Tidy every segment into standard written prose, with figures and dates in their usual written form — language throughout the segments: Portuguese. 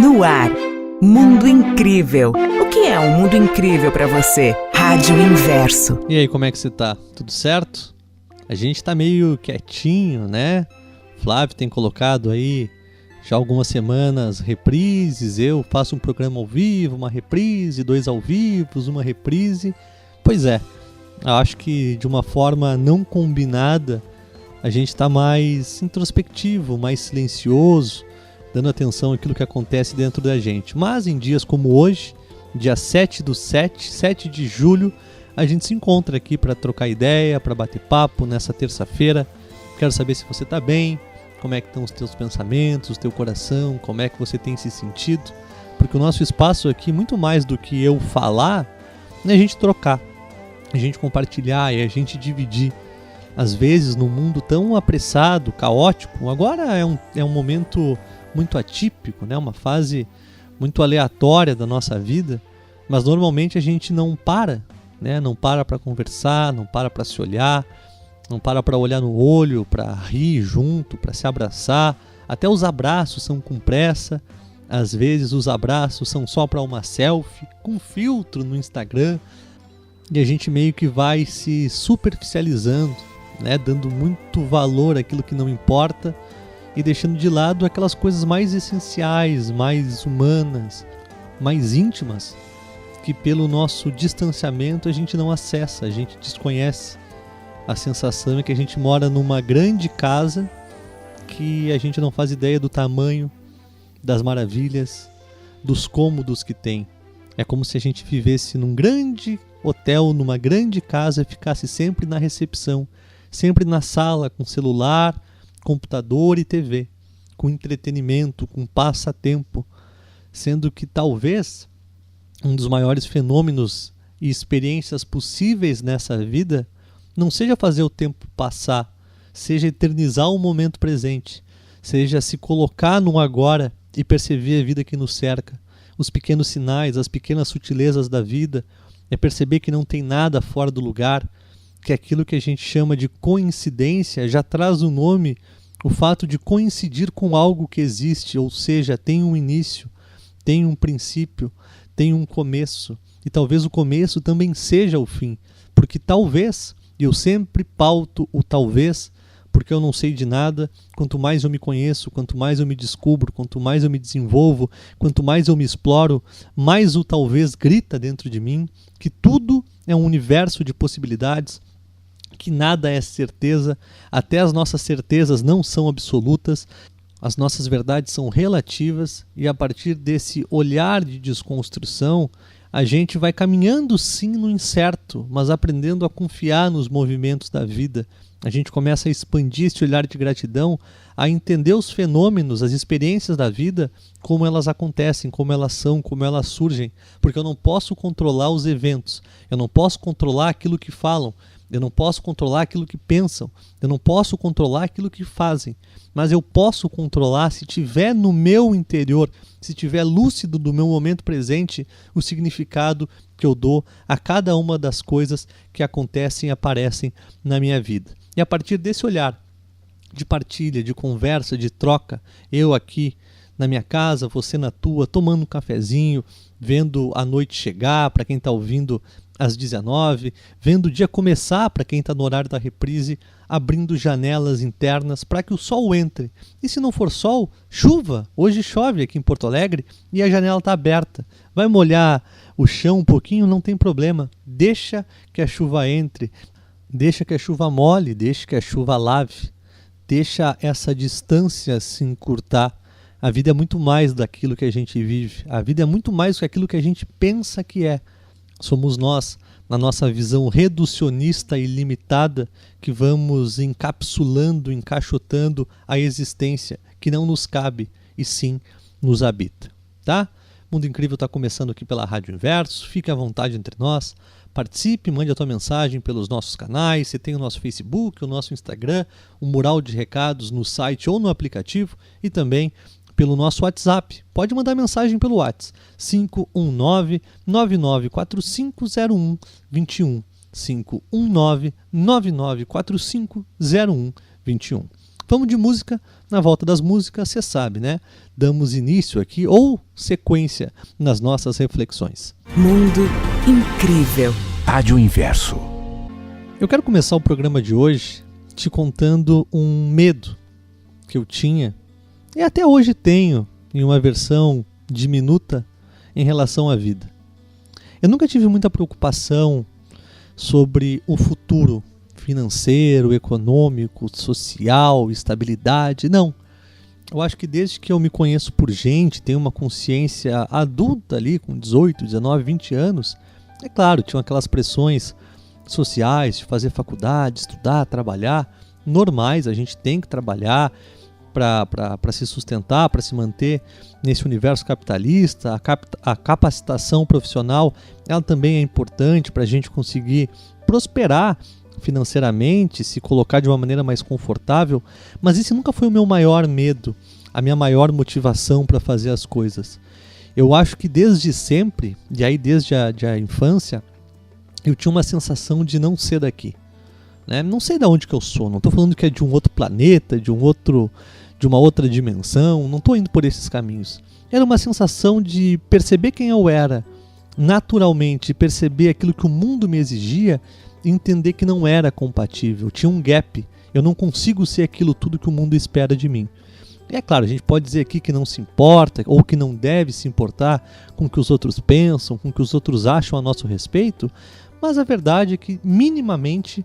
No ar, Mundo Incrível. O que é um mundo incrível para você? Rádio Inverso. E aí, como é que você tá? Tudo certo? A gente tá meio quietinho, né? Flávio tem colocado aí já algumas semanas reprises. Eu faço um programa ao vivo, uma reprise, 2 ao vivo, uma reprise. Pois é, eu acho que de uma forma não combinada a gente tá mais introspectivo, mais silencioso, dando atenção àquilo que acontece dentro da gente. Mas em dias como hoje, dia 7 de julho, a gente se encontra aqui para trocar ideia, para bater papo nessa terça-feira. Quero saber se você está bem, como é que estão os teus pensamentos, o teu coração, como é que você tem se sentido. Porque o nosso espaço aqui, muito mais do que eu falar, é a gente trocar, a gente compartilhar e a gente dividir. Às vezes, num mundo tão apressado, caótico, agora é um momento muito atípico, né? Uma fase muito aleatória da nossa vida, mas normalmente a gente não para, né? Não para conversar, não para se olhar, não para olhar no olho, para rir junto, para se abraçar. Até os abraços são com pressa, às vezes os abraços são só para uma selfie, com filtro no Instagram, e a gente meio que vai se superficializando, né? Dando muito valor àquilo que não importa, e deixando de lado aquelas coisas mais essenciais, mais humanas, mais íntimas, que pelo nosso distanciamento a gente não acessa, a gente desconhece. A sensação é que a gente mora numa grande casa que a gente não faz ideia do tamanho, das maravilhas, dos cômodos que tem. É como se a gente vivesse num grande hotel, numa grande casa e ficasse sempre na recepção, sempre na sala, com celular, computador e TV, com entretenimento, com passatempo, sendo que talvez um dos maiores fenômenos e experiências possíveis nessa vida não seja fazer o tempo passar, seja eternizar o momento presente, seja se colocar no agora e perceber a vida que nos cerca, os pequenos sinais, as pequenas sutilezas da vida, é perceber que não tem nada fora do lugar, que aquilo que a gente chama de coincidência já traz o nome, o fato de coincidir com algo que existe, ou seja, tem um início, tem um princípio, tem um começo, e talvez o começo também seja o fim, porque talvez, e eu sempre pauto o talvez, porque eu não sei de nada, quanto mais eu me conheço, quanto mais eu me descubro, quanto mais eu me desenvolvo, quanto mais eu me exploro, mais o talvez grita dentro de mim, que tudo é um universo de possibilidades, que nada é certeza, até as nossas certezas não são absolutas, as nossas verdades são relativas, e a partir desse olhar de desconstrução, a gente vai caminhando sim no incerto, mas aprendendo a confiar nos movimentos da vida. A gente começa a expandir esse olhar de gratidão, a entender os fenômenos, as experiências da vida, como elas acontecem, como elas são, como elas surgem, porque eu não posso controlar os eventos, eu não posso controlar aquilo que falam, eu não posso controlar aquilo que pensam, eu não posso controlar aquilo que fazem, mas eu posso controlar, se tiver no meu interior, se tiver lúcido do meu momento presente, o significado que eu dou a cada uma das coisas que acontecem e aparecem na minha vida. E a partir desse olhar de partilha, de conversa, de troca, eu aqui na minha casa, você na tua, tomando um cafezinho, vendo a noite chegar para quem está ouvindo às 19, vendo o dia começar para quem está no horário da reprise, abrindo janelas internas para que o sol entre. E se não for sol, chuva. Hoje chove aqui em Porto Alegre e a janela está aberta. Vai molhar o chão um pouquinho, não tem problema. Deixa que a chuva entre, deixa que a chuva molhe, deixa que a chuva lave, deixa essa distância se encurtar. A vida é muito mais daquilo que a gente vive. A vida é muito mais do que aquilo que a gente pensa que é. Somos nós, na nossa visão reducionista e limitada, que vamos encapsulando, encaixotando a existência que não nos cabe e sim nos habita. Tá? Mundo Incrível está começando aqui pela Rádio Inverso. Fique à vontade entre nós. Participe, mande a tua mensagem pelos nossos canais. Você tem o nosso Facebook, o nosso Instagram, o mural de recados no site ou no aplicativo e também pelo nosso WhatsApp. Pode mandar mensagem pelo WhatsApp 519-9945-0121 519-9945-0121. Vamos de música, na volta das músicas, você sabe, né? Damos início aqui ou sequência nas nossas reflexões. Mundo incrível. Rádio Inverso. Eu quero começar o programa de hoje te contando um medo que eu tinha e até hoje tenho em uma versão diminuta em relação à vida. Eu nunca tive muita preocupação sobre o futuro financeiro, econômico, social, estabilidade, não. Eu acho que desde que eu me conheço por gente, tenho uma consciência adulta ali, com 18, 19, 20 anos, é claro, tinham aquelas pressões sociais de fazer faculdade, estudar, trabalhar, normais, a gente tem que trabalhar para se sustentar, para se manter nesse universo capitalista. A capacitação profissional, ela também é importante para a gente conseguir prosperar financeiramente, se colocar de uma maneira mais confortável, mas esse nunca foi o meu maior medo, a minha maior motivação para fazer as coisas. Eu acho que desde sempre, e aí desde a infância, eu tinha uma sensação de não ser daqui, né? Não sei de onde que eu sou, não estou falando que é de um outro planeta, de uma outra dimensão, não estou indo por esses caminhos. Era uma sensação de perceber quem eu era naturalmente, perceber aquilo que o mundo me exigia e entender que não era compatível, tinha um gap, eu não consigo ser aquilo tudo que o mundo espera de mim. E é claro, a gente pode dizer aqui que não se importa ou que não deve se importar com o que os outros pensam, com o que os outros acham a nosso respeito, mas a verdade é que minimamente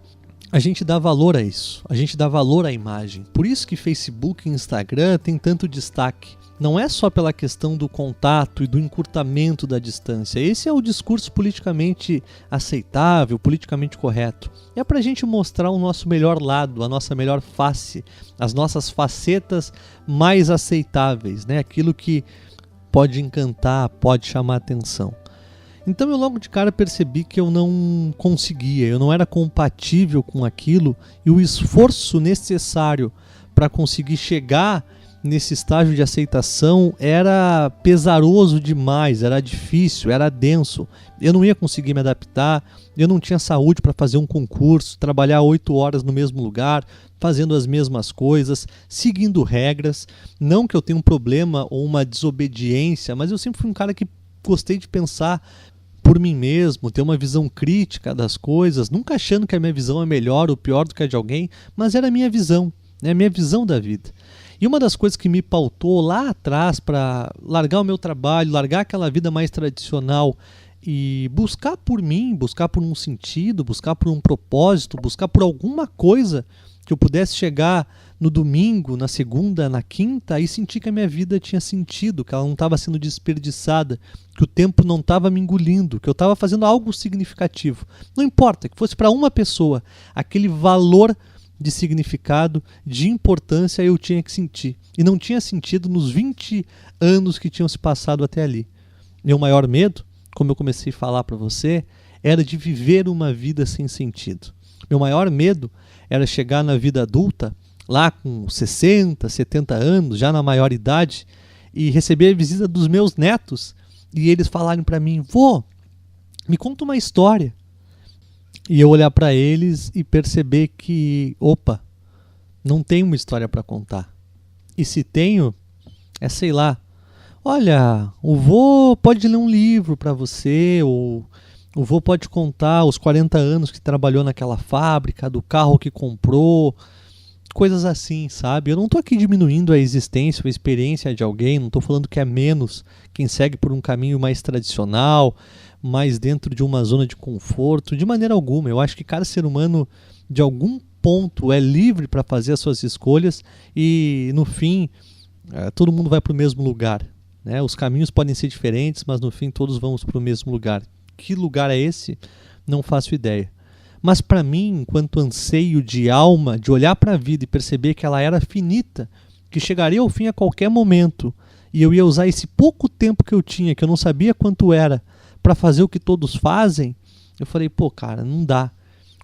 a gente dá valor a isso, a gente dá valor à imagem. Por isso que Facebook e Instagram tem tanto destaque. Não é só pela questão do contato e do encurtamento da distância. Esse é o discurso politicamente aceitável, politicamente correto. É para a gente mostrar o nosso melhor lado, a nossa melhor face, as nossas facetas mais aceitáveis, né? Aquilo que pode encantar, pode chamar atenção. Então eu logo de cara percebi que eu não conseguia, eu não era compatível com aquilo e o esforço necessário para conseguir chegar nesse estágio de aceitação era pesaroso demais, era difícil, era denso. Eu não ia conseguir me adaptar, eu não tinha saúde para fazer um concurso, trabalhar 8 horas no mesmo lugar, fazendo as mesmas coisas, seguindo regras. Não que eu tenha um problema ou uma desobediência, mas eu sempre fui um cara que gostei de pensar por mim mesmo, ter uma visão crítica das coisas, nunca achando que a minha visão é melhor ou pior do que a de alguém, mas era a minha visão, né? A minha visão da vida. E uma das coisas que me pautou lá atrás para largar o meu trabalho, largar aquela vida mais tradicional e buscar por mim, buscar por um sentido, buscar por um propósito, buscar por alguma coisa que eu pudesse chegar no domingo, na segunda, na quinta e sentir que a minha vida tinha sentido, que ela não estava sendo desperdiçada, que o tempo não estava me engolindo, que eu estava fazendo algo significativo. Não importa, que fosse para uma pessoa, aquele valor de significado, de importância eu tinha que sentir. E não tinha sentido nos 20 anos que tinham se passado até ali. Meu maior medo, como eu comecei a falar para você, era de viver uma vida sem sentido. Meu maior medo era chegar na vida adulta, lá com 60, 70 anos, já na maior idade, e receber a visita dos meus netos, e eles falarem para mim: vô, me conta uma história. E eu olhar para eles e perceber que, opa, não tenho uma história para contar. E se tenho, sei lá, olha, o vô pode ler um livro para você, ou o vô pode contar os 40 anos que trabalhou naquela fábrica, do carro que comprou, coisas assim, sabe? Eu não estou aqui diminuindo a existência ou a experiência de alguém, não estou falando que é menos quem segue por um caminho mais tradicional, mais dentro de uma zona de conforto, de maneira alguma. Eu acho que cada ser humano, de algum ponto, é livre para fazer as suas escolhas e, no fim, todo mundo vai para o mesmo lugar, né? Os caminhos podem ser diferentes, mas, no fim, todos vamos para o mesmo lugar. Que lugar é esse? Não faço ideia. Mas para mim, enquanto anseio de alma, de olhar para a vida e perceber que ela era finita, que chegaria ao fim a qualquer momento, e eu ia usar esse pouco tempo que eu tinha, que eu não sabia quanto era, para fazer o que todos fazem, eu falei, pô, cara, não dá.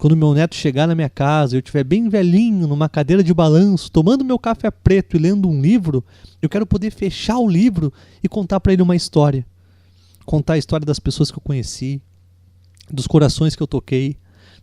Quando meu neto chegar na minha casa, eu estiver bem velhinho, numa cadeira de balanço, tomando meu café preto e lendo um livro, eu quero poder fechar o livro e contar para ele uma história. Contar a história das pessoas que eu conheci, dos corações que eu toquei,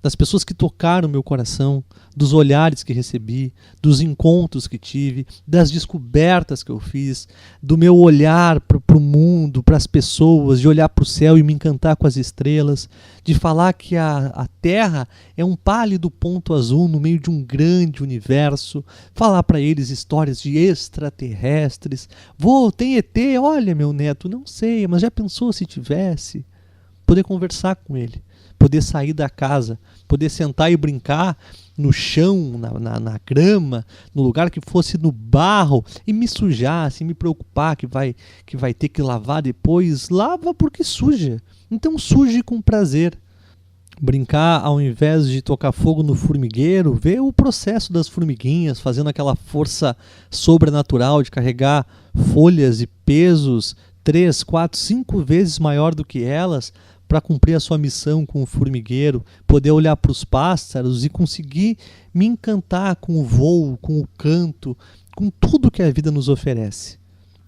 das pessoas que tocaram meu coração, dos olhares que recebi, dos encontros que tive, das descobertas que eu fiz, do meu olhar para o mundo, para as pessoas, de olhar para o céu e me encantar com as estrelas, de falar que a Terra é um pálido ponto azul no meio de um grande universo, falar para eles histórias de extraterrestres. Tem ET? Olha, meu neto, não sei, mas já pensou se tivesse? Poder conversar com ele, poder sair da casa, poder sentar e brincar no chão, na grama, no lugar que fosse no barro e me sujar, sem me preocupar que vai ter que lavar depois. Lava porque suja, então suje com prazer. Brincar ao invés de tocar fogo no formigueiro, ver o processo das formiguinhas fazendo aquela força sobrenatural de carregar folhas e pesos 3, 4, 5 vezes maior do que elas para cumprir a sua missão com o formigueiro, poder olhar para os pássaros e conseguir me encantar com o voo, com o canto, com tudo que a vida nos oferece.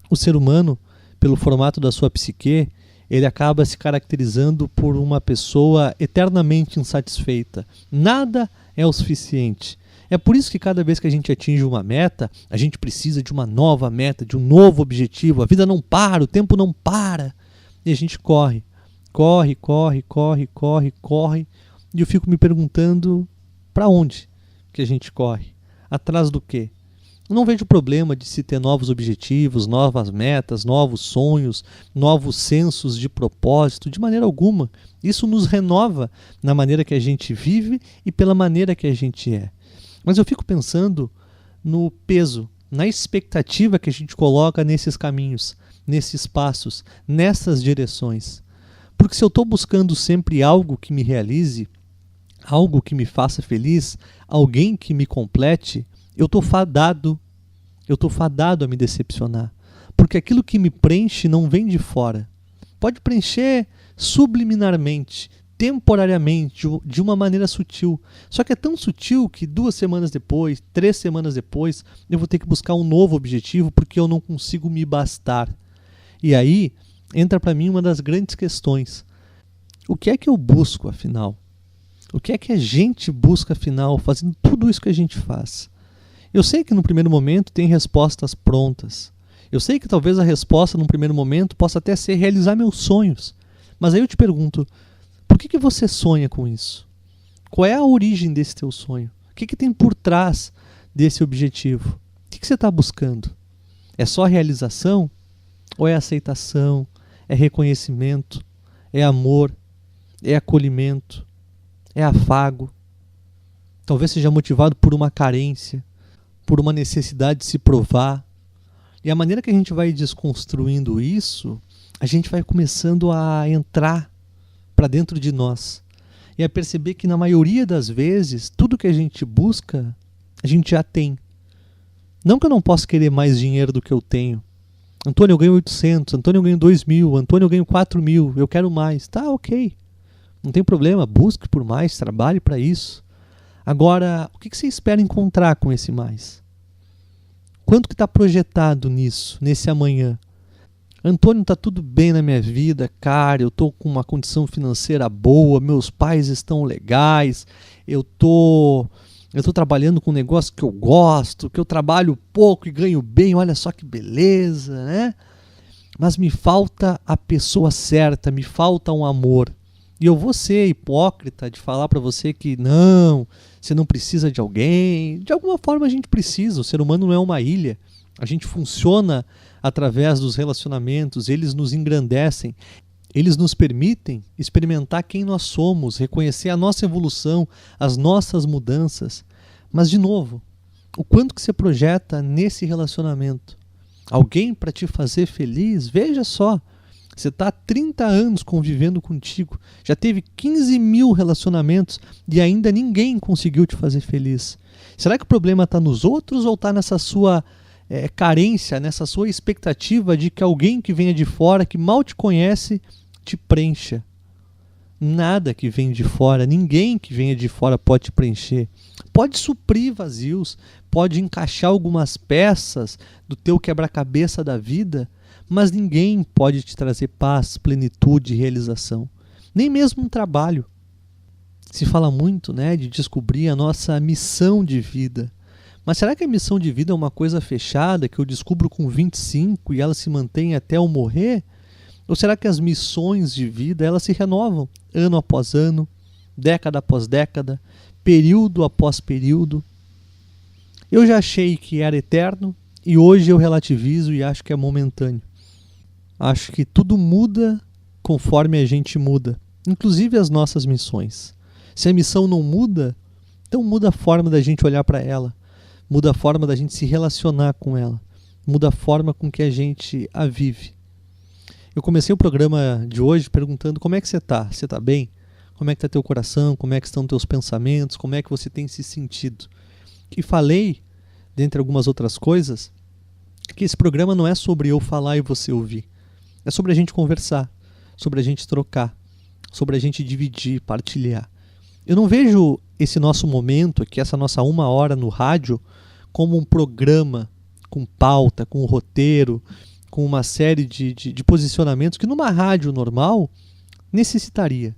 O ser humano, pelo formato da sua psique, ele acaba se caracterizando por uma pessoa eternamente insatisfeita. Nada é o suficiente. É por isso que cada vez que a gente atinge uma meta, a gente precisa de uma nova meta, de um novo objetivo. A vida não para, o tempo não para. E a gente corre. Corre. E eu fico me perguntando para onde que a gente corre? Atrás do quê? Eu não vejo problema de se ter novos objetivos, novas metas, novos sonhos, novos sensos de propósito, de maneira alguma. Isso nos renova na maneira que a gente vive e pela maneira que a gente é. Mas eu fico pensando no peso, na expectativa que a gente coloca nesses caminhos, nesses passos, nessas direções. Porque se eu estou buscando sempre algo que me realize, algo que me faça feliz, alguém que me complete, eu estou fadado a me decepcionar. Porque aquilo que me preenche não vem de fora. Pode preencher subliminarmente, temporariamente, de uma maneira sutil. Só que é tão sutil que 2 semanas depois, 3 semanas depois, eu vou ter que buscar um novo objetivo porque eu não consigo me bastar. E aí entra para mim uma das grandes questões. O que é que eu busco, afinal? O que é que a gente busca, afinal, fazendo tudo isso que a gente faz? Eu sei que no primeiro momento tem respostas prontas. Eu sei que talvez a resposta no primeiro momento possa até ser realizar meus sonhos. Mas aí eu te pergunto, por que você sonha com isso? Qual é a origem desse teu sonho? O que tem por trás desse objetivo? O que você está buscando? É só realização? Ou é aceitação? É reconhecimento? É amor? É acolhimento? É afago? Talvez seja motivado por uma carência, por uma necessidade de se provar. E a maneira que a gente vai desconstruindo isso, a gente vai começando a entrar para dentro de nós e a perceber que na maioria das vezes, tudo que a gente busca, a gente já tem. Não que eu não possa querer mais dinheiro do que eu tenho. Antônio, eu ganho 800, Antônio, eu ganho 2.000, Antônio, eu ganho 4.000, eu quero mais. Tá, ok. Não tem problema, busque por mais, trabalhe para isso. Agora, o que você espera encontrar com esse mais? Quanto que está projetado nisso, nesse amanhã? Antônio, está tudo bem na minha vida, cara, eu estou com uma condição financeira boa, meus pais estão legais, eu tô trabalhando com um negócio que eu gosto, que eu trabalho pouco e ganho bem, olha só que beleza, né? Mas me falta a pessoa certa, me falta um amor. E eu vou ser hipócrita de falar para você que não, você não precisa de alguém. De alguma forma a gente precisa, o ser humano não é uma ilha. A gente funciona através dos relacionamentos, eles nos engrandecem, eles nos permitem experimentar quem nós somos, reconhecer a nossa evolução, as nossas mudanças. Mas, de novo, o quanto que você projeta nesse relacionamento? Alguém para te fazer feliz? Veja só, você está há 30 anos convivendo contigo, já teve 15.000 relacionamentos e ainda ninguém conseguiu te fazer feliz. Será que o problema está nos outros ou está nessa sua carência, nessa sua expectativa de que alguém que venha de fora, que mal te conhece, te preencha? Nada que vem de fora, ninguém que venha de fora pode te preencher. Pode suprir vazios, pode encaixar algumas peças do teu quebra-cabeça da vida, mas ninguém pode te trazer paz, plenitude e realização. Nem mesmo um trabalho. Se fala muito, né, de descobrir a nossa missão de vida. Mas será que a missão de vida é uma coisa fechada que eu descubro com 25 e ela se mantém até eu morrer? Ou será que as missões de vida elas se renovam ano após ano, década após década, período após período? Eu já achei que era eterno e hoje eu relativizo e acho que é momentâneo. Acho que tudo muda conforme a gente muda, inclusive as nossas missões. Se a missão não muda, então muda a forma da gente olhar para ela, muda a forma da gente se relacionar com ela, muda a forma com que a gente a vive. Eu comecei o programa de hoje perguntando como é que você está? Você está bem? Como é que está teu coração? Como é que estão teus pensamentos? Como é que você tem se sentido? E falei, dentre algumas outras coisas, que esse programa não é sobre eu falar e você ouvir. É sobre a gente conversar, sobre a gente trocar, sobre a gente dividir, partilhar. Eu não vejo esse nosso momento aqui, essa nossa 1 hora no rádio, como um programa com pauta, com roteiro, com uma série de posicionamentos que numa rádio normal necessitaria.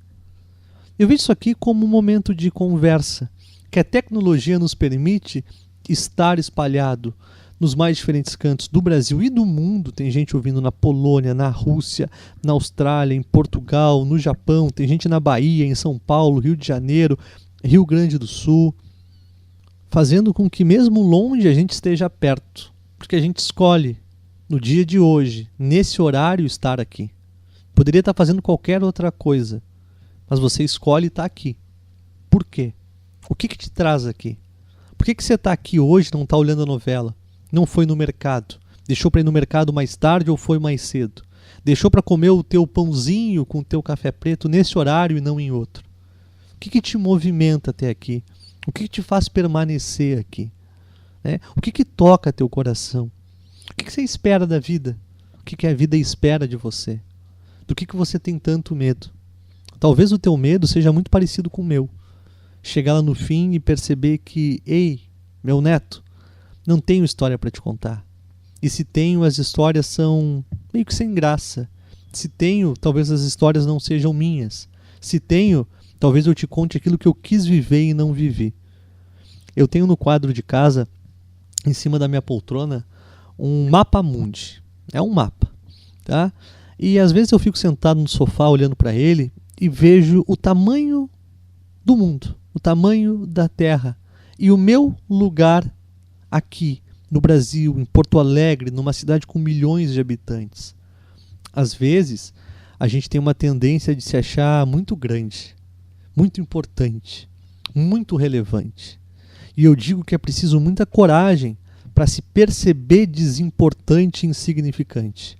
Eu vejo isso aqui como um momento de conversa, que a tecnologia nos permite estar espalhado nos mais diferentes cantos do Brasil e do mundo. Tem gente ouvindo na Polônia, na Rússia, na Austrália, em Portugal, no Japão, tem gente na Bahia, em São Paulo, Rio de Janeiro, Rio Grande do Sul, fazendo com que mesmo longe a gente esteja perto, porque a gente escolhe no dia de hoje, nesse horário, estar aqui. Poderia estar fazendo qualquer outra coisa, mas você escolhe estar aqui. Por quê? O que te traz aqui? Por que você está aqui hoje e não está olhando a novela? Não foi no mercado? Deixou para ir no mercado mais tarde ou foi mais cedo? Deixou para comer o teu pãozinho com o teu café preto nesse horário e não em outro? O que te movimenta até aqui? O que te faz permanecer aqui? O que toca teu coração? O que você espera da vida? O que a vida espera de você? Do que você tem tanto medo? Talvez o teu medo seja muito parecido com o meu. Chegar lá no fim e perceber que, ei, meu neto, não tenho história para te contar. E se tenho, as histórias são meio que sem graça. Se tenho, talvez as histórias não sejam minhas. Se tenho, talvez eu te conte aquilo que eu quis viver e não vivi. Eu tenho no quadro de casa, em cima da minha poltrona, um mapa mundi. É um mapa, tá? E às vezes eu fico sentado no sofá olhando para ele e vejo o tamanho do mundo, o tamanho da Terra e o meu lugar aqui no Brasil, em Porto Alegre, numa cidade com milhões de habitantes. Às vezes a gente tem uma tendência de se achar muito grande, muito importante, muito relevante. E eu digo que é preciso muita coragem para se perceber desimportante e insignificante.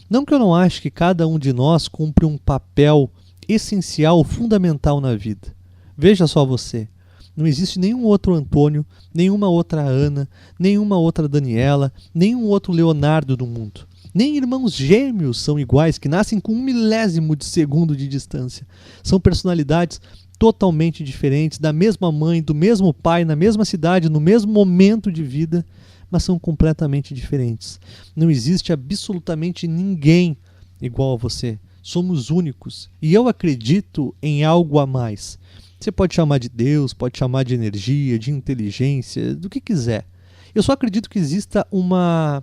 Não que eu não ache que cada um de nós cumpre um papel essencial, fundamental na vida. Veja só você, não existe nenhum outro Antônio, nenhuma outra Ana, nenhuma outra Daniela, nenhum outro Leonardo no mundo. Nem irmãos gêmeos são iguais, que nascem com 1 milésimo de segundo de distância. São personalidades totalmente diferentes, da mesma mãe, do mesmo pai, na mesma cidade, no mesmo momento de vida, mas são completamente diferentes. Não existe absolutamente ninguém igual a você. Somos únicos. E eu acredito em algo a mais. Você pode chamar de Deus, pode chamar de energia, de inteligência, do que quiser. Eu só acredito que exista uma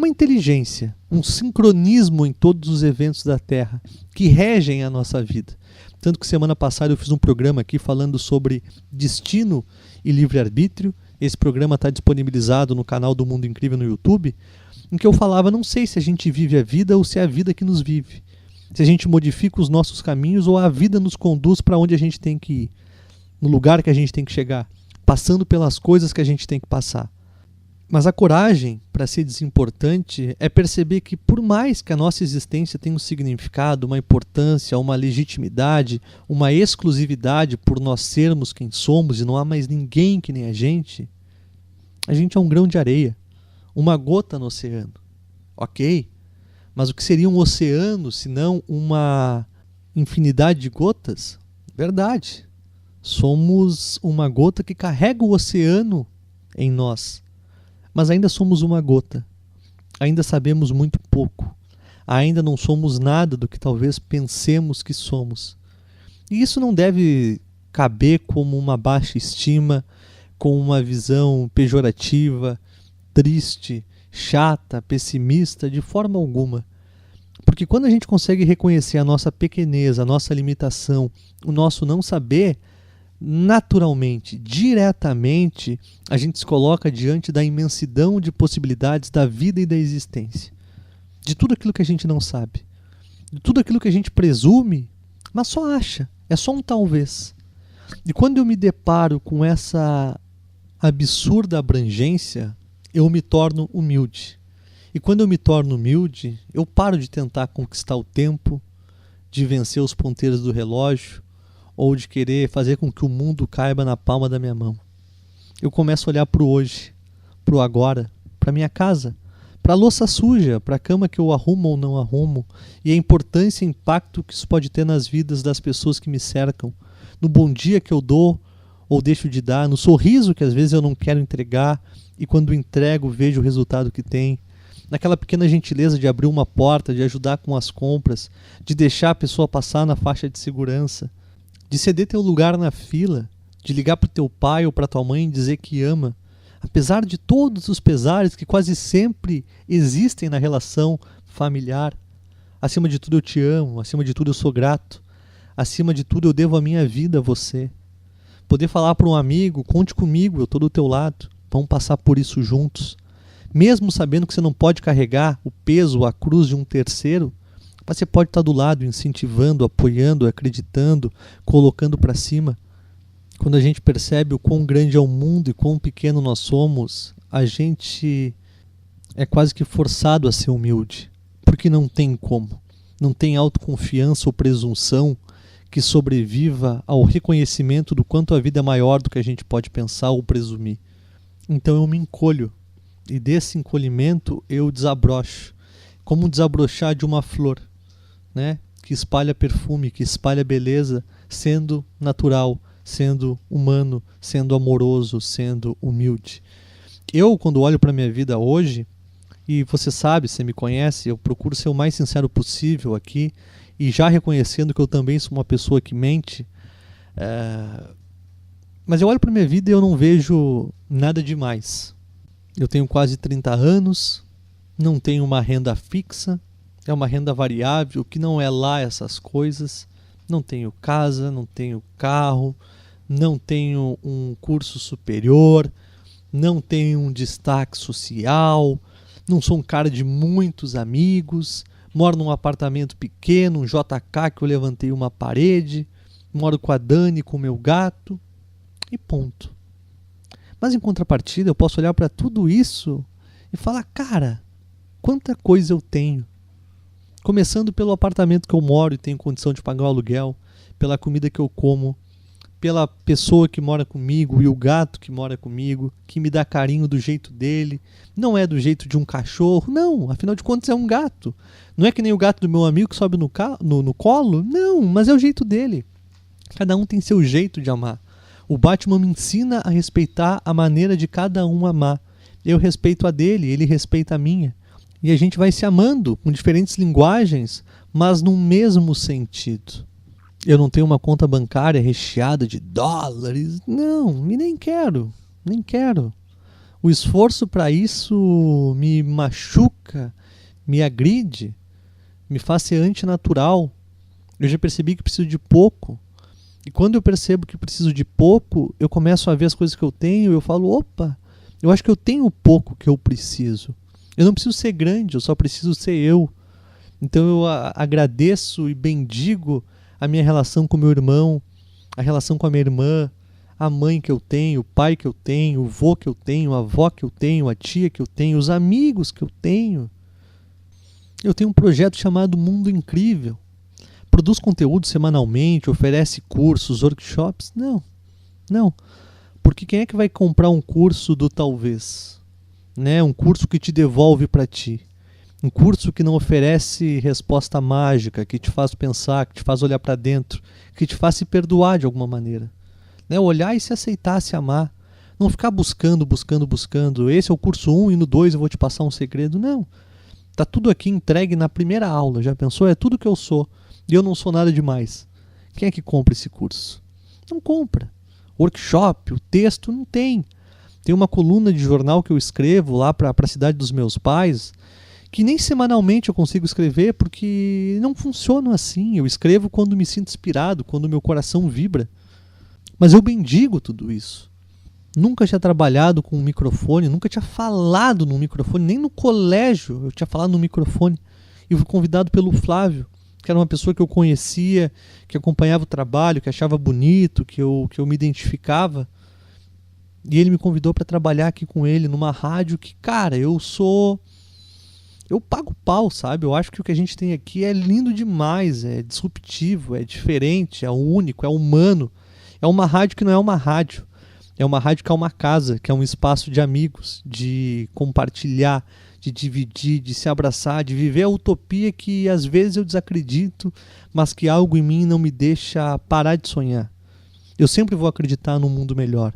inteligência, um sincronismo em todos os eventos da Terra que regem a nossa vida. Tanto que semana passada eu fiz um programa aqui falando sobre destino e livre-arbítrio. Esse programa está disponibilizado no canal do Mundo Incrível no YouTube, em que eu falava, não sei se a gente vive a vida ou se é a vida que nos vive. Se a gente modifica os nossos caminhos ou a vida nos conduz para onde a gente tem que ir, no lugar que a gente tem que chegar, passando pelas coisas que a gente tem que passar. Mas a coragem para ser desimportante é perceber que por mais que a nossa existência tenha um significado, uma importância, uma legitimidade, uma exclusividade por nós sermos quem somos e não há mais ninguém que nem a gente é um grão de areia, uma gota no oceano. Ok, mas o que seria um oceano se não uma infinidade de gotas? Verdade, somos uma gota que carrega o oceano em nós. Mas ainda somos uma gota, ainda sabemos muito pouco, ainda não somos nada do que talvez pensemos que somos. E isso não deve caber como uma baixa estima, com uma visão pejorativa, triste, chata, pessimista, de forma alguma. Porque quando a gente consegue reconhecer a nossa pequeneza, a nossa limitação, o nosso não saber, naturalmente, diretamente, a gente se coloca diante da imensidão de possibilidades da vida e da existência. De tudo aquilo que a gente não sabe. De tudo aquilo que a gente presume, mas só acha. É só um talvez. E quando eu me deparo com essa absurda abrangência, eu me torno humilde. E quando eu me torno humilde, eu paro de tentar conquistar o tempo, de vencer os ponteiros do relógio, ou de querer fazer com que o mundo caiba na palma da minha mão. Eu começo a olhar para o hoje, para o agora, para minha casa, para a louça suja, para a cama que eu arrumo ou não arrumo, e a importância e impacto que isso pode ter nas vidas das pessoas que me cercam, no bom dia que eu dou ou deixo de dar, no sorriso que às vezes eu não quero entregar, e quando entrego vejo o resultado que tem, naquela pequena gentileza de abrir uma porta, de ajudar com as compras, de deixar a pessoa passar na faixa de segurança, de ceder teu lugar na fila, de ligar para o teu pai ou para tua mãe e dizer que ama, apesar de todos os pesares que quase sempre existem na relação familiar. Acima de tudo eu te amo, acima de tudo eu sou grato, acima de tudo eu devo a minha vida a você. Poder falar para um amigo, conte comigo, eu estou do teu lado, vamos passar por isso juntos. Mesmo sabendo que você não pode carregar o peso, a cruz de um terceiro, mas você pode estar do lado, incentivando, apoiando, acreditando, colocando para cima. Quando a gente percebe o quão grande é o mundo e quão pequeno nós somos, a gente é quase que forçado a ser humilde, porque não tem como. Não tem autoconfiança ou presunção que sobreviva ao reconhecimento do quanto a vida é maior do que a gente pode pensar ou presumir. Então eu me encolho. E desse encolhimento eu desabrocho, como desabrochar de uma flor, né? Que espalha perfume, que espalha beleza, sendo natural, sendo humano, sendo amoroso, sendo humilde. Eu, quando olho para a minha vida hoje, e você sabe, você me conhece, eu procuro ser o mais sincero possível aqui, e já reconhecendo que eu também sou uma pessoa que mente, mas eu olho para a minha vida e eu não vejo nada demais. Eu tenho quase 30 anos, não tenho uma renda fixa, é uma renda variável, que não é lá essas coisas. Não tenho casa, não tenho carro, não tenho um curso superior, não tenho um destaque social, não sou um cara de muitos amigos, moro num apartamento pequeno, um JK que eu levantei uma parede, moro com a Dani, com o meu gato, e ponto. Mas em contrapartida eu posso olhar para tudo isso e falar, cara, quanta coisa eu tenho. Começando pelo apartamento que eu moro e tenho condição de pagar o aluguel, pela comida que eu como, pela pessoa que mora comigo e o gato que mora comigo, que me dá carinho do jeito dele. Não é do jeito de um cachorro, não, afinal de contas é um gato. Não é que nem o gato do meu amigo que sobe no colo, não, mas é o jeito dele. Cada um tem seu jeito de amar. O Batman me ensina a respeitar a maneira de cada um amar. Eu respeito a dele, ele respeita a minha. E a gente vai se amando com diferentes linguagens, mas no mesmo sentido. Eu não tenho uma conta bancária recheada de dólares. Não, e nem quero. O esforço para isso me machuca, me agride, me faz ser antinatural. Eu já percebi que preciso de pouco. E quando eu percebo que preciso de pouco, eu começo a ver as coisas que eu tenho e eu falo, opa, eu acho que eu tenho o pouco que eu preciso. Eu não preciso ser grande, eu só preciso ser eu. Então eu agradeço e bendigo a minha relação com meu irmão, a relação com a minha irmã, a mãe que eu tenho, o pai que eu tenho, o vô que eu tenho, a avó que eu tenho, a tia que eu tenho, os amigos que eu tenho. Eu tenho um projeto chamado Mundo Incrível. Produz conteúdo semanalmente, oferece cursos, workshops? Não. Porque quem é que vai comprar um curso do talvez? Né? Um curso que te devolve para ti. Um curso que não oferece resposta mágica, que te faz pensar, que te faz olhar para dentro, que te faz se perdoar de alguma maneira. Né? Olhar e se aceitar, se amar. Não ficar buscando. Esse é o curso 1 e no 2 eu vou te passar um segredo. Não. Está tudo aqui entregue na primeira aula. Já pensou? É tudo que eu sou. E eu não sou nada demais. Quem é que compra esse curso? Não compra. Workshop, o texto, não tem. Tem uma coluna de jornal que eu escrevo lá para a cidade dos meus pais, que nem semanalmente eu consigo escrever, porque não funciona assim. Eu escrevo quando me sinto inspirado, quando meu coração vibra. Mas eu bendigo tudo isso. Nunca tinha trabalhado com um microfone, nunca tinha falado num microfone, nem no colégio eu tinha falado no microfone. E fui convidado pelo Flávio, que era uma pessoa que eu conhecia, que acompanhava o trabalho, que achava bonito, que eu me identificava. E ele me convidou para trabalhar aqui com ele numa rádio que, cara, eu pago pau, sabe? Eu acho que o que a gente tem aqui é lindo demais, é disruptivo, é diferente, é único, é humano. É uma rádio que não é uma rádio. É uma rádio que é uma casa, que é um espaço de amigos, de compartilhar, de dividir, de se abraçar, de viver a utopia que às vezes eu desacredito, mas que algo em mim não me deixa parar de sonhar. Eu sempre vou acreditar num mundo melhor,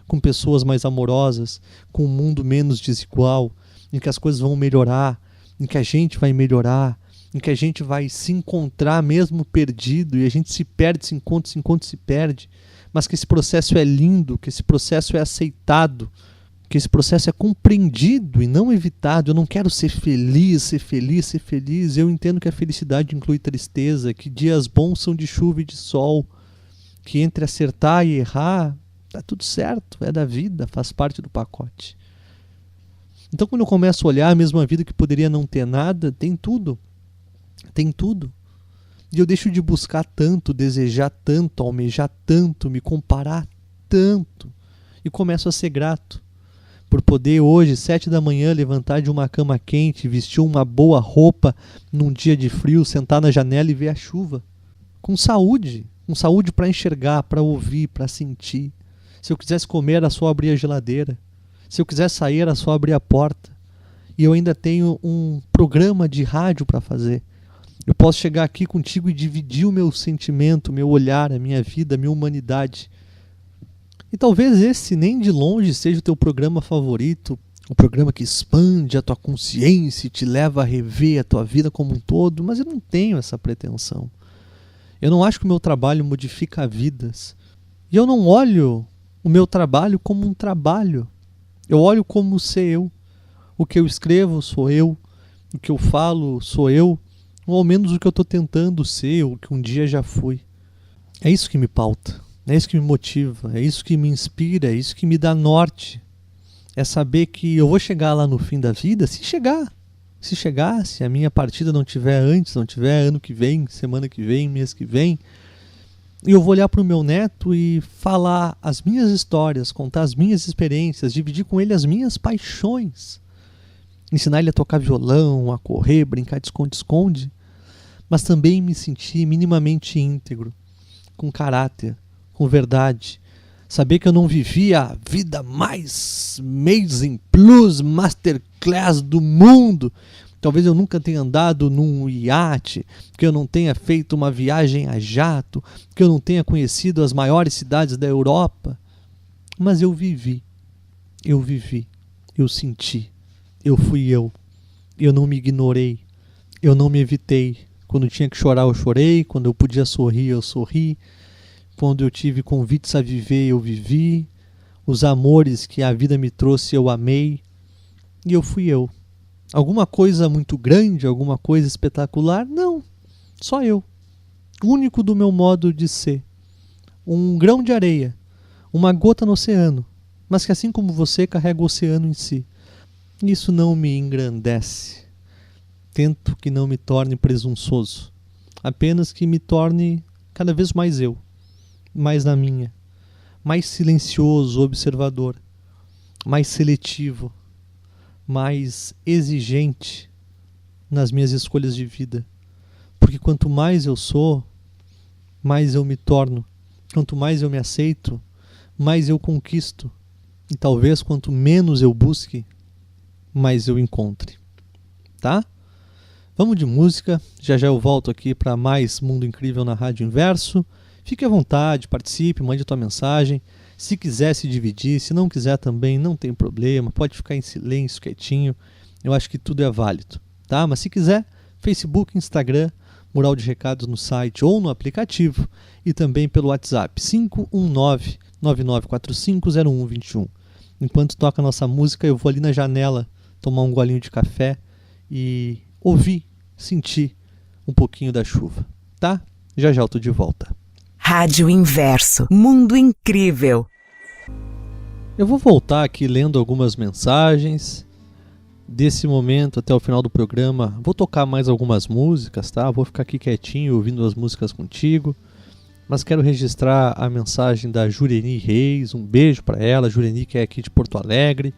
com pessoas mais amorosas, com um mundo menos desigual, em que as coisas vão melhorar, em que a gente vai melhorar, em que a gente vai se encontrar mesmo perdido, e a gente se perde, se encontra, se perde, mas que esse processo é lindo, que esse processo é aceitado, que esse processo é compreendido e não evitado. Eu não quero ser feliz, ser feliz, ser feliz. Eu entendo que a felicidade inclui tristeza, que dias bons são de chuva e de sol, que entre acertar e errar, tá tudo certo, é da vida, faz parte do pacote. Então quando eu começo a olhar mesmo a vida que poderia não ter nada, tem tudo. Tem tudo. E eu deixo de buscar tanto, desejar tanto, almejar tanto, me comparar tanto. E começo a ser grato por poder hoje, 7 da manhã, levantar de uma cama quente, vestir uma boa roupa num dia de frio, sentar na janela e ver a chuva. Com saúde para enxergar, para ouvir, para sentir. Se eu quisesse comer, era só abrir a geladeira. Se eu quisesse sair, era só abrir a porta. E eu ainda tenho um programa de rádio para fazer. Eu posso chegar aqui contigo e dividir o meu sentimento, o meu olhar, a minha vida, a minha humanidade. E talvez esse nem de longe seja o teu programa favorito, o programa que expande a tua consciência e te leva a rever a tua vida como um todo, mas eu não tenho essa pretensão. Eu não acho que o meu trabalho modifica vidas. E eu não olho o meu trabalho como um trabalho. Eu olho como ser eu. O que eu escrevo sou eu. O que eu falo sou eu. Ou ao menos o que eu estou tentando ser, o que um dia já fui. É isso que me pauta, é isso que me motiva, é isso que me inspira, é isso que me dá norte. É saber que eu vou chegar lá no fim da vida, se chegar. Se a minha partida não tiver antes, não tiver ano que vem, semana que vem, mês que vem, e eu vou olhar para o meu neto e falar as minhas histórias, contar as minhas experiências, dividir com ele as minhas paixões. Ensinar ele a tocar violão, a correr, brincar de esconde-esconde, mas também me sentir minimamente íntegro, com caráter, com verdade. Saber que eu não vivi a vida mais amazing plus masterclass do mundo. Talvez eu nunca tenha andado num iate, que eu não tenha feito uma viagem a jato, que eu não tenha conhecido as maiores cidades da Europa. Mas eu vivi, eu senti. Eu fui eu não me ignorei, eu não me evitei. Quando tinha que chorar eu chorei, quando eu podia sorrir eu sorri, quando eu tive convites a viver eu vivi, os amores que a vida me trouxe eu amei, e eu fui eu. Alguma coisa muito grande, alguma coisa espetacular? Não, só eu, único do meu modo de ser, um grão de areia, uma gota no oceano, mas que assim como você carrega o oceano em si. Isso não me engrandece. Tento que não me torne presunçoso. Apenas que me torne cada vez mais eu. Mais na minha. Mais silencioso, observador. Mais seletivo. Mais exigente nas minhas escolhas de vida. Porque quanto mais eu sou, mais eu me torno. Quanto mais eu me aceito, mais eu conquisto. E talvez quanto menos eu busque, mais eu encontre, tá? Vamos de música, já eu volto aqui para mais Mundo Incrível na Rádio Inverso. Fique à vontade, participe, mande a tua mensagem. Se quiser se dividir, se não quiser também, não tem problema, pode ficar em silêncio, quietinho. Eu acho que tudo é válido, tá? Mas se quiser, Facebook, Instagram, mural de recados no site ou no aplicativo e também pelo WhatsApp 519-9945-0121. Enquanto toca a nossa música, eu vou ali na janela tomar um golinho de café e ouvir, sentir um pouquinho da chuva, tá? Já já eu tô de volta. Rádio Inverso, mundo incrível. Eu vou voltar aqui lendo algumas mensagens desse momento até o final do programa. Vou tocar mais algumas músicas, tá? Vou ficar aqui quietinho ouvindo as músicas contigo. Mas quero registrar a mensagem da Jureni Reis. Um beijo para ela. Jureni, que é aqui de Porto Alegre,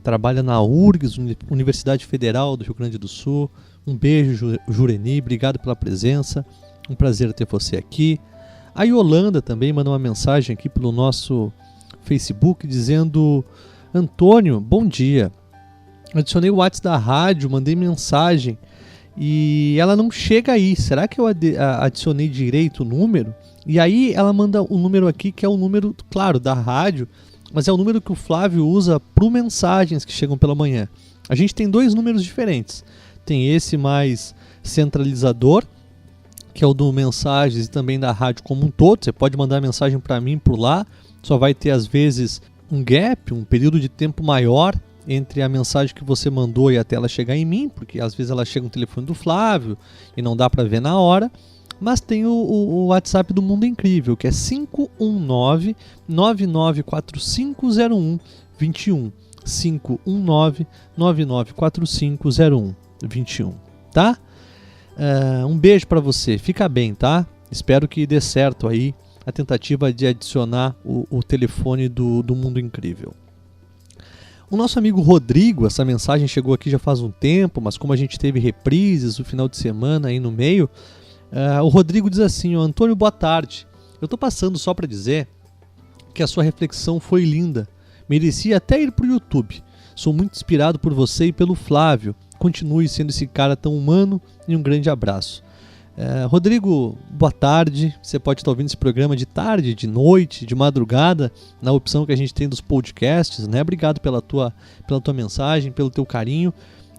trabalha na URGS, Universidade Federal do Rio Grande do Sul. Um beijo, Jureni. Obrigado pela presença. Um prazer ter você aqui. A Yolanda também mandou uma mensagem aqui pelo nosso Facebook dizendo: Antônio, bom dia. Adicionei o WhatsApp da rádio, mandei mensagem e ela não chega aí. Será que eu adicionei direito o número? E aí ela manda um número aqui que é o número, claro, da rádio, mas é o número que o Flávio usa para mensagens que chegam pela manhã. A gente tem dois números diferentes. Tem esse mais centralizador, que é o do mensagens e também da rádio como um todo. Você pode mandar mensagem para mim por lá. Só vai ter às vezes um gap, um período de tempo maior entre a mensagem que você mandou e até ela chegar em mim, porque às vezes ela chega no telefone do Flávio e não dá para ver na hora. Mas tem o WhatsApp do Mundo Incrível, que é 519-9945-0121. 519-9945-0121, tá? Um beijo para você, fica bem, tá? Espero que dê certo aí a tentativa de adicionar o telefone do Mundo Incrível. O nosso amigo Rodrigo, essa mensagem chegou aqui já faz um tempo, mas como a gente teve reprises no final de semana aí no meio, o Rodrigo diz assim: Antônio, boa tarde. Eu estou passando só para dizer que a sua reflexão foi linda. Merecia até ir para o YouTube. Sou muito inspirado por você e pelo Flávio. Continue sendo esse cara tão humano e um grande abraço. Rodrigo, boa tarde. Você pode estar ouvindo esse programa de tarde, de noite, de madrugada, na opção que a gente tem dos podcasts, né? Obrigado pela tua mensagem, pelo teu carinho.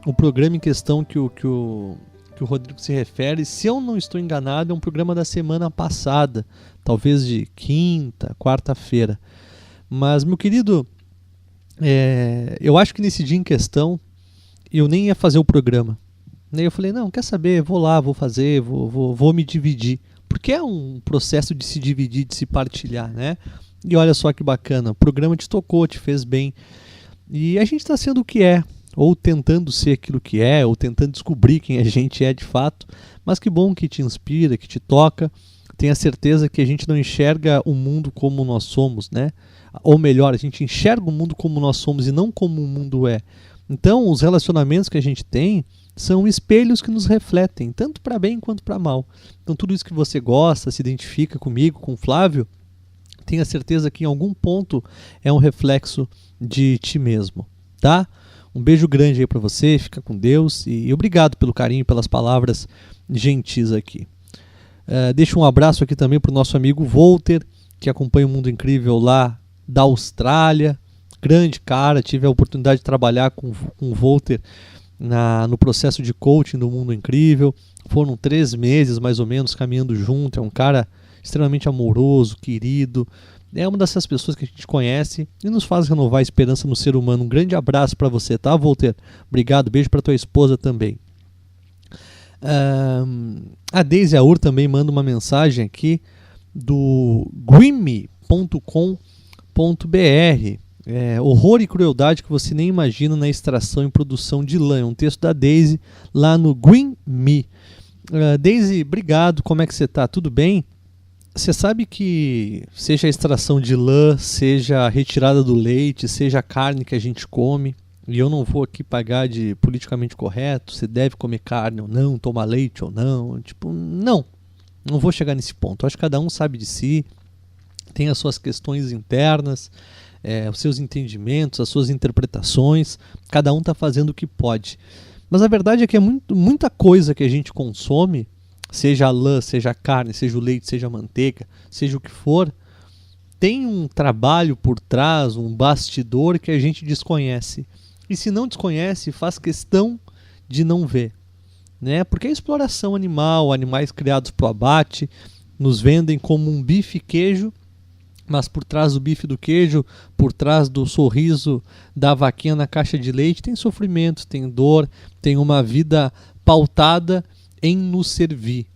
O programa em questão que o Rodrigo se refere, se eu não estou enganado, é um programa da semana passada, talvez de quinta, quarta-feira. Mas, meu querido, eu acho que nesse dia em questão eu nem ia fazer o programa. Eu falei, não, quer saber, vou lá, vou fazer, vou me dividir. Porque é um processo de se dividir, de se partilhar, né? E olha só que bacana, o programa te tocou, te fez bem. E a gente está sendo o que é, ou tentando ser aquilo que é, ou tentando descobrir quem a gente é de fato. Mas que bom que te inspira, que te toca. Tenha certeza que a gente não enxerga o mundo como nós somos, né? Ou melhor, a gente enxerga o mundo como nós somos e não como o mundo é. Então, os relacionamentos que a gente tem são espelhos que nos refletem, tanto para bem quanto para mal. Então, tudo isso que você gosta, se identifica comigo, com o Flávio, tenha certeza que em algum ponto é um reflexo de ti mesmo, tá? Um beijo grande aí para você, fica com Deus e obrigado pelo carinho e pelas palavras gentis aqui. Deixo um abraço aqui também para o nosso amigo Walter, que acompanha o Mundo Incrível lá da Austrália. Grande cara, tive a oportunidade de trabalhar com o Walter no processo de coaching do Mundo Incrível. Foram 3 meses mais ou menos caminhando junto. É um cara extremamente amoroso, querido. É uma dessas pessoas que a gente conhece e nos faz renovar a esperança no ser humano. Um grande abraço para você, tá, Walter? Obrigado, beijo para tua esposa também. A Deise Aur também manda uma mensagem aqui do greenme.com.br. Horror e crueldade que você nem imagina na extração e produção de lã. É um texto da Deise lá no Green Me. Deise, obrigado. Como é que você está? Tudo bem? Você sabe que seja a extração de lã, seja a retirada do leite, seja a carne que a gente come, e eu não vou aqui pagar de politicamente correto, você deve comer carne ou não, tomar leite ou não, não vou chegar nesse ponto. Acho que cada um sabe de si, tem as suas questões internas, os seus entendimentos, as suas interpretações, cada um está fazendo o que pode. Mas a verdade é que é muita coisa que a gente consome, seja a lã, seja a carne, seja o leite, seja a manteiga, seja o que for, tem um trabalho por trás, um bastidor que a gente desconhece. E se não desconhece, faz questão de não ver. né? Porque a exploração animal, animais criados para o abate, nos vendem como um bife queijo, mas por trás do bife do queijo, por trás do sorriso da vaquinha na caixa de leite, tem sofrimento, tem dor, tem uma vida pautada em nos servir.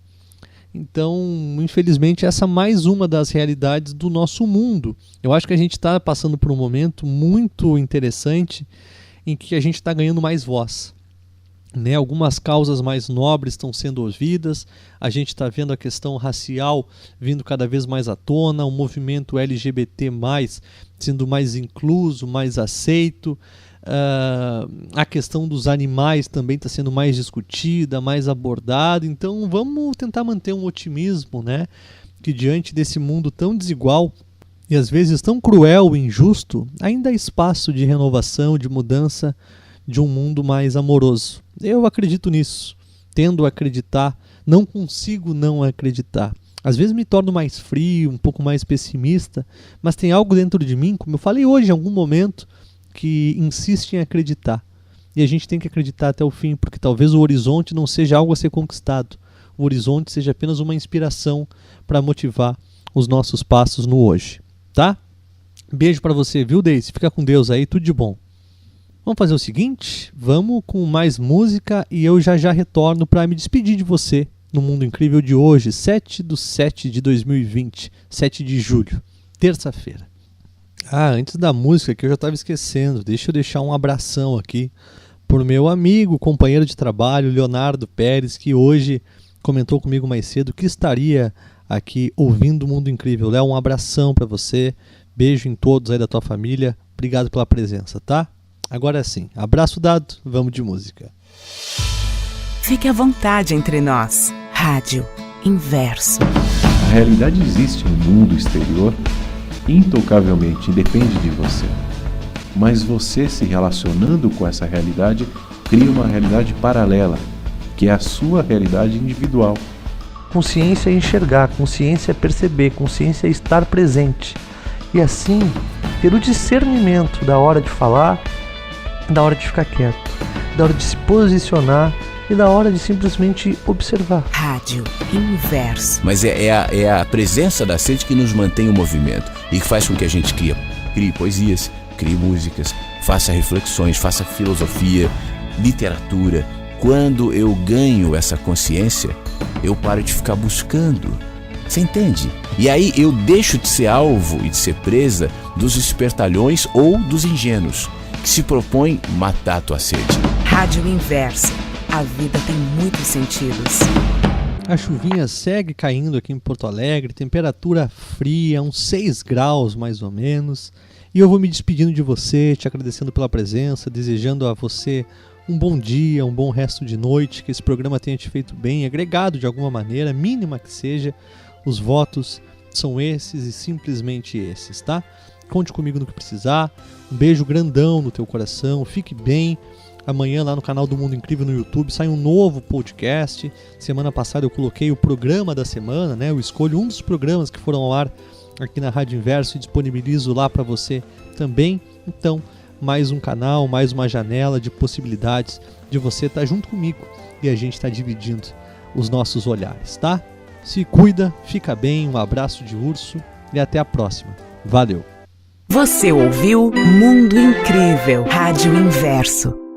Então, infelizmente, essa é mais uma das realidades do nosso mundo. Eu acho que a gente está passando por um momento muito interessante em que a gente está ganhando mais voz. Né? Algumas causas mais nobres estão sendo ouvidas, a gente está vendo a questão racial vindo cada vez mais à tona, o movimento LGBT+, sendo mais incluso, mais aceito, a questão dos animais também está sendo mais discutida, mais abordada. Então vamos tentar manter um otimismo, né? Que diante desse mundo tão desigual e às vezes tão cruel e injusto, ainda há espaço de renovação, de mudança, de um mundo mais amoroso. Eu acredito nisso, tendo a acreditar, não consigo não acreditar. Às vezes me torno mais frio, um pouco mais pessimista, mas tem algo dentro de mim, como eu falei hoje em algum momento, que insiste em acreditar. E a gente tem que acreditar até o fim, porque talvez o horizonte não seja algo a ser conquistado. O horizonte seja apenas uma inspiração para motivar os nossos passos no hoje. Tá? Beijo para você, viu, Deise? Fica com Deus aí, tudo de bom. Vamos fazer o seguinte, vamos com mais música e eu já retorno para me despedir de você no Mundo Incrível de hoje, 7/7/2020, 7 de julho, terça-feira. Antes da música que eu já estava esquecendo, deixa eu deixar um abração aqui por meu amigo, companheiro de trabalho, Leonardo Pérez, que hoje comentou comigo mais cedo que estaria aqui ouvindo o Mundo Incrível. Léo, um abração para você, beijo em todos aí da tua família, obrigado pela presença, tá? Agora sim, abraço dado, vamos de música. Fique à vontade entre nós. Rádio Inverso. A realidade existe no mundo exterior, intocavelmente depende de você. Mas você se relacionando com essa realidade, cria uma realidade paralela, que é a sua realidade individual. Consciência é enxergar, consciência é perceber, consciência é estar presente. E assim, ter o discernimento da hora de falar, da hora de ficar quieto, da hora de se posicionar e da hora de simplesmente observar. Rádio Inverso. Mas é a presença da sede que nos mantém o movimento e que faz com que a gente crie poesias, crie músicas, faça reflexões, faça filosofia, literatura. Quando eu ganho essa consciência, eu paro de ficar buscando. Você entende? E aí eu deixo de ser alvo e de ser presa dos espertalhões ou dos ingênuos que se propõem matar a tua sede. Rádio Inverso. A vida tem muitos sentidos. A chuvinha segue caindo aqui em Porto Alegre, temperatura fria, uns 6 graus mais ou menos. E eu vou me despedindo de você, te agradecendo pela presença, desejando a você um bom dia, um bom resto de noite, que esse programa tenha te feito bem, agregado de alguma maneira, mínima que seja. Os votos são esses e simplesmente esses, tá? Conte comigo no que precisar. Um beijo grandão no teu coração. Fique bem. Amanhã lá no canal do Mundo Incrível no YouTube sai um novo podcast. Semana passada eu coloquei o programa da semana, né? Eu escolho um dos programas que foram ao ar aqui na Rádio Inverso e disponibilizo lá para você também. Então, mais um canal, mais uma janela de possibilidades de você estar junto comigo e a gente estar dividindo os nossos olhares, tá? Se cuida, fica bem, um abraço de urso e até a próxima. Valeu! Você ouviu Mundo Incrível, Rádio Inverso.